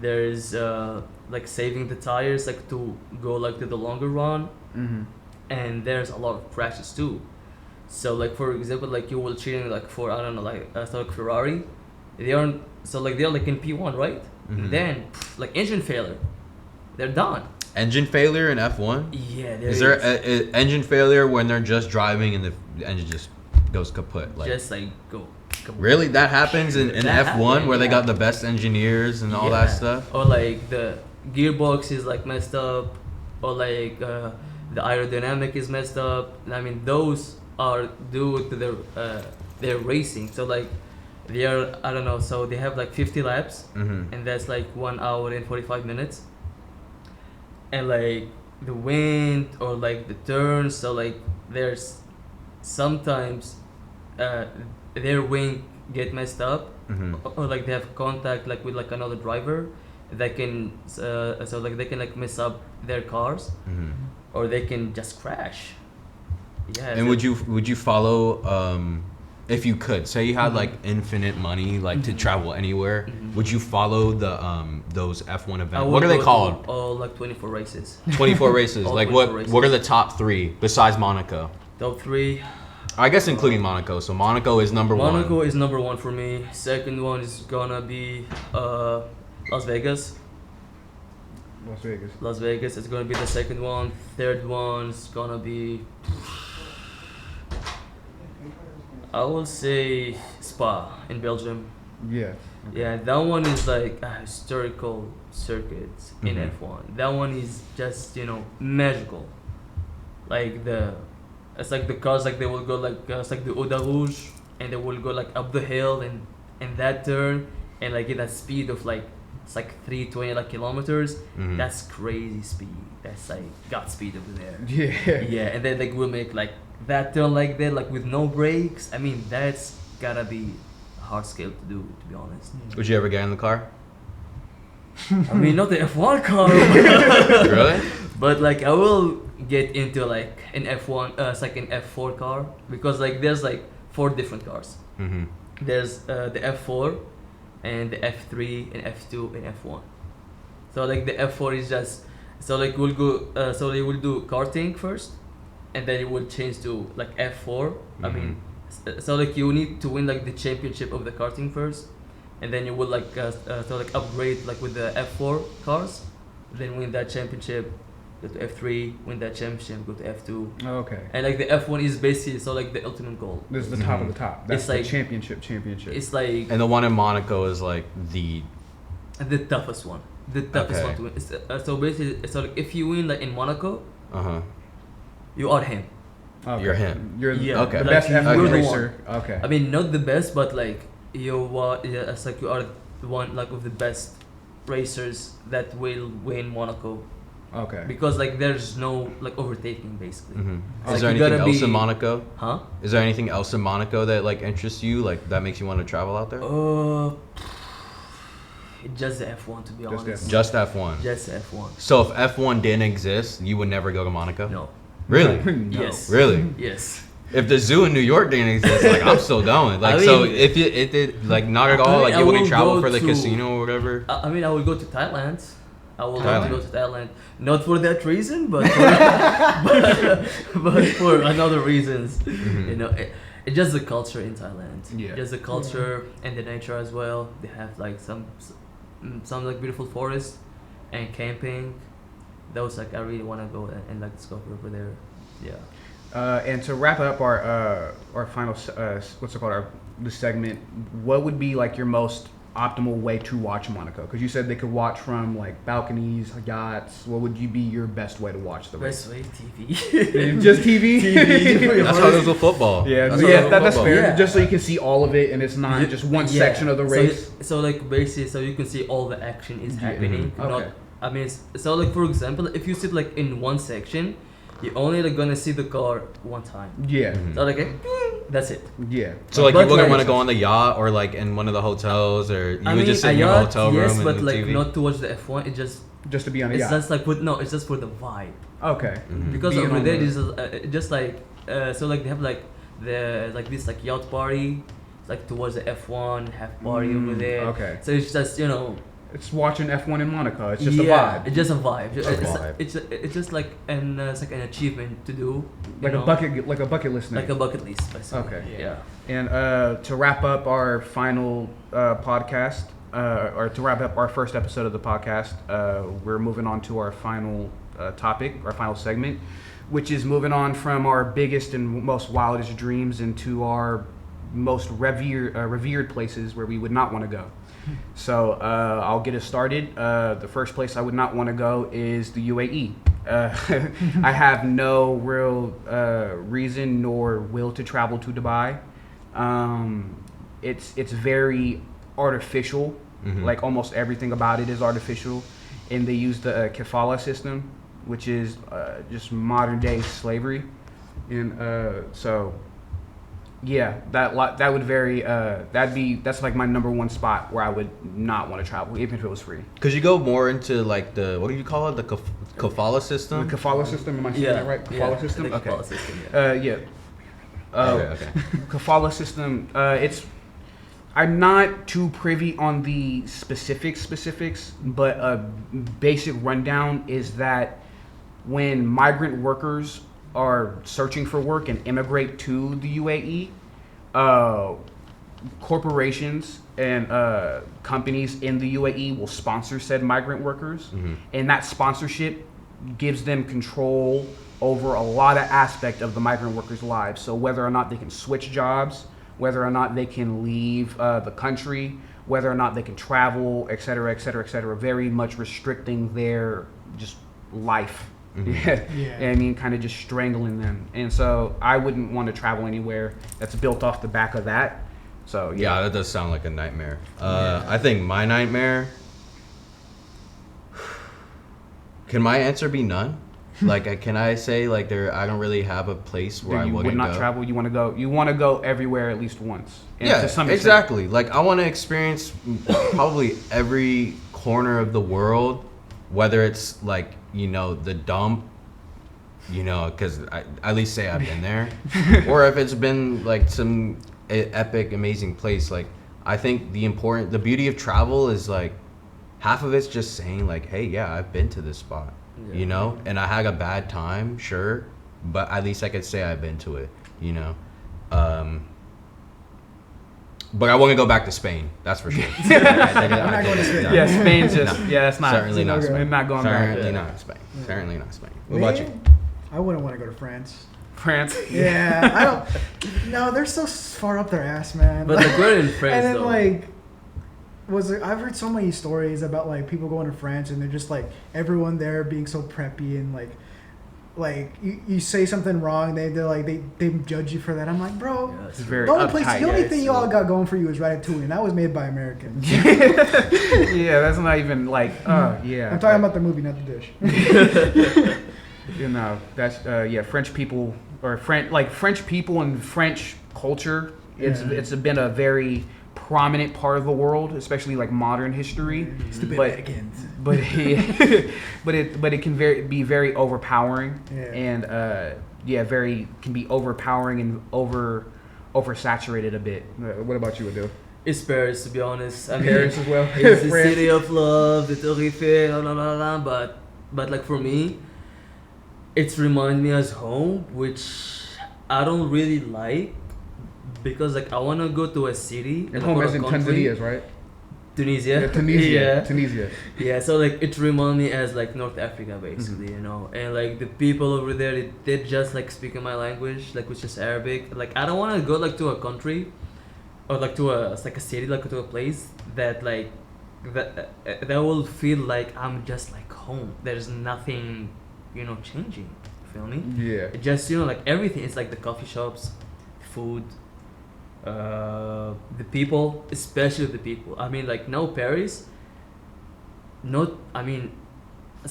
There's like saving the tires like to go like to the longer run, Mm-hmm. and there's a lot of crashes too. So like for example, like you will cheating like for I don't know like so like Ferrari, they aren't so like they're like in P1, right? Mhm. Then like engine failure, they're done. Engine failure in F1? Yeah, Is there a engine failure when they're just driving and the engine just goes kaput? Like just like go. really, that happens in That F1 happened, where they yeah. got the best engineers and all that Yeah. stuff. Or like the gearbox is like messed up, or like the aerodynamic is messed up. I mean, those are due to their racing. So like they are, I don't know. So they have like 50 laps, Mm-hmm. and that's like 1 hour and 45 minutes. And like the wind or like the turns, so like there's sometimes their wing get messed up, Mm-hmm. or like they have contact like with like another driver that can so like they can like mess up their cars, Mm-hmm. or they can just crash. Yeah. And would you follow if you could say you had like infinite money like to Mhm. travel anywhere, Mhm. would you follow the those F1 I events? would What are they go to called? all like 24 races. 24 races. All Like 24 what are races. the top 3 besides Monaco? Top 3. I guess including Monaco. So Monaco is number Monaco 1. is number 1 for me. Second one is gonna be Las Vegas. Las Vegas. Las Vegas is gonna be the second one. Third one's gonna be, I will say, Spa in Belgium. Yeah. Yeah, that one is like a historical circuit in Mhm. F1. That one is just, you know, magical. Like it's like the cars like they will go like it's like the Eau de Rouge and they will go like up the hill and that turn and like get that speed of like it's like 320 like kilometers. Mhm. That's crazy speed. That's like God speed over there. Yeah. Yeah, and then like we'll make like that turn like that, like with no brakes. I mean, that's gotta be a hard skill to do, to be honest. Would you ever get in the car? I mean, not the F1 car, Really? but like I will get into like an F1, it's like an F4 car because like there's like 4 different cars. Mm-hmm. There's the F4 and the F3 and F2 and F1. So like the F4 is just so like we'll go so they will do karting first, and then it will change to like F4. I mean, so like you need to win like the championship of the karting first, and then you will like so like upgrade like with the F4 cars, then win that championship, go to F3, win that championship, go to F2, Okay. and like the F1 is basically so like the ultimate goal. This is the top of the top. That's It's like- the championship. It's like And the one in Monaco is like the. the toughest one. The toughest Okay. one to win. It's, so basically, so like if you win like in Monaco, Uh huh. you are him. Okay. You're him. You're Yeah, Okay. the like, best you're F1 the racer. Okay. I mean, not the best, but like you are. Yeah, it's like you are the one like of the best racers that will win Monaco Okay. because like there's no like overtaking basically. Mm-hmm. Like, Is there you anything gotta else be- in Monaco? Huh? Is there anything else in Monaco that like interests you, like that makes you want to travel out there? Just the F1 to be Just the honest. F1. Just F1. Just F1. So if F1 didn't exist, you would never go to Monaco? No. Really? No. Yes. Really? Yes. If the zoo in New York didn't exist, like I'm still going. Like I so, mean- if it did, like not at I all, mean, like I you wouldn't will travel go for the to- casino or whatever. I mean, I will go to Thailand. I will love to go Thailand. to Thailand. Not for that reason, but for, but for another reasons. Mhm. You know, it's just the culture in Thailand. Yeah. Just the culture and the nature as well. They have like some like beautiful forests and camping. Those like I really want to go and like discover over there. Yeah. And to wrap up our final what's it called this segment, what would be like your most optimal way to watch Monaco? Because you said they could watch from like balconies, yachts. What would you be your best way to watch the race? Best way TV. Just TV. That's how it is with football. Yeah, That's how it is with that's football. fair. Yeah. Just so you can see all of it, and it's not You- just one yeah. section of the race. So like basically, so you can see all the action is Yeah. happening. Mhm. Not, Okay. I mean, so like for example, if you sit like in one section, you're only like gonna see the car one time. Yeah, Mhm. So like, that's it. yeah. So like But you wouldn't like- want to go on the yacht or like in one of the hotels, or you would just sit in your yacht, hotel room yes, and but the like TV. not to watch the F1. It just Just to be on a it's yacht. just like it's just for the vibe. Okay. Mhm. Because Being over on there the- is just like so like they have like the like this like yacht party, like towards the F1 have party over there. Okay. So it's just It's watching F1 in Monaco. It's just a yeah, vibe. It's just a vibe. It's a vibe. It's just like it's like an achievement to do. you Like know? a bucket list thing. Like a bucket list, basically. Okay. Yeah. And to wrap up our final podcast, or to wrap up our first episode of the podcast, we're moving on to our final topic, our final segment, which is moving on from our biggest and most wildest dreams into our most revered places where we would not want to go. So I'll get us started. The first place I would not want to go is the UAE. I have no real reason nor will to travel to Dubai. It's very artificial. Mhm. Like almost everything about it is artificial, and they use the kafala system, which is just modern day slavery, and so. Yeah, that would vary. That's like my number one spot where I would not want to travel, even if it was free. Could you go more into like the what do you call it, the kafala system? The kafala system, am I saying that right? Kafala system. The Okay. kafala system, yeah. Yeah. Okay. Kafala system. It's. I'm not too privy on the specifics, but a basic rundown is that when migrant workers are searching for work and immigrate to the UAE, corporations and companies in the UAE will sponsor said migrant workers, and that sponsorship gives them control over a lot of aspect of the migrant workers' lives. So whether or not they can switch jobs, whether or not they can leave the country, whether or not they can travel, et cetera, et cetera, et cetera, very much restricting their just life Yeah. I mean, kind of just strangling them. And so I wouldn't want to travel anywhere that's built off the back of that. So Yeah, that does sound like a nightmare. I think my nightmare. Can my answer be none? Like, can I say like I don't really have a place where I you wouldn't would not go? travel. You want to go. You want to go everywhere at least once. And Yeah, to some extent. exactly. Like I want to experience probably every corner of the world, whether it's like the dump, because I at least say I've been there, or if it's been like some epic, amazing place. Like I think the beauty of travel is like half of it's just saying like, hey, yeah, I've been to this spot, and I had a bad time, sure, but at least I could say I've been to it, But I want to go back to Spain. That's for sure. I'm not going to Spain. Yeah, Spain's just that's not Certainly not We're Spain. not going back. Certainly not Spain. Certainly not Spain. What about you? I wouldn't want to go to France. France. Yeah, I don't. No, they're so far up their ass, man. But like we're in France and then though. I've heard so many stories about like people going to France and they're just like everyone there being so preppy and like you say something wrong, they're like they judge you for that. I'm like, bro, Yeah, It's very the only uptight. the only thing y'all got going for you is Ratatouille, and that was made by Americans. Yeah, that's not even like. Yeah. I'm talking about the movie, not the dish. That's French people or French people and French culture. It's been a very prominent part of the world, especially like modern history. Stupid But- Americans. But but it can be very overpowering and can be overpowering and oversaturated a bit. What about you, Adil? It's Paris, to be honest. I mean, Paris as well. It's the France. city of love, the Tour Eiffel, la la la la. But like for me, it's remind me as home, which I don't really like because like I wanna go to a city. And home or as a in country. Tanzania, right? Tunisia. Yeah, Tunisia. Yeah. Tunisia. Yeah, so like it reminds me as like North Africa basically, and like the people over there, they just like speaking my language, like which is Arabic. Like I don't want to go like to a country, or like to a city, like to a place that like that will feel like I'm just like home. There's nothing, changing. You feel me? Yeah. It just like everything. It's like the coffee shops, food. The people, especially the people. I mean, like no Paris.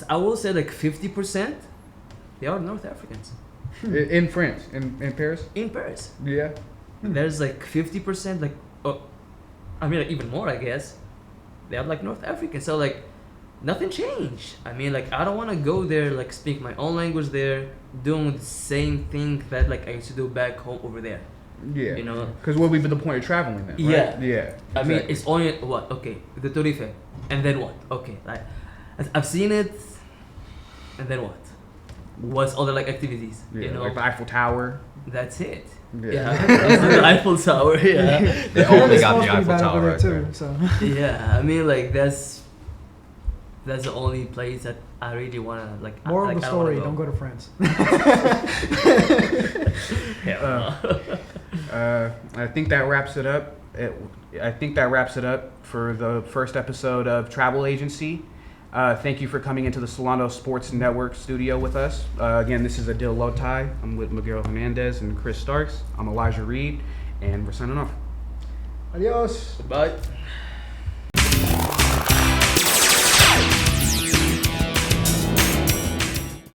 I will say like 50%. They are North Africans In France, in Paris. in Paris. Yeah. There's like 50%. Like, like even more, I guess. They are like North Africans. So like, nothing changed. I mean, like I don't want to go there. Like speak my own language there, doing the same thing that like I used to do back home over there. Yeah. You know? Because what would be the point of traveling then? Right? Yeah. Yeah. I mean, exactly. it's only what? Okay, the Tour Eiffel, and then what? Okay, like I've seen it, and then what? What's other like activities? Yeah, like the Eiffel Tower. That's it. Yeah. Yeah, the Eiffel Tower. Yeah, They only It's got the supposed to be Eiffel bad Tower over right there there. too. So yeah. I mean, like that's the only place that I really wanna like. moral like, of the I wanna story: don't go to France. I think that wraps it up. I think that wraps it up for the first episode of Travel Agency. Thank you for coming into the Solano Sports Network studio with us. Again, this is Adil Lotai. I'm with Miguel Hernandez and Chris Starks. I'm Elijah Reed, and we're signing off. Adios. Bye.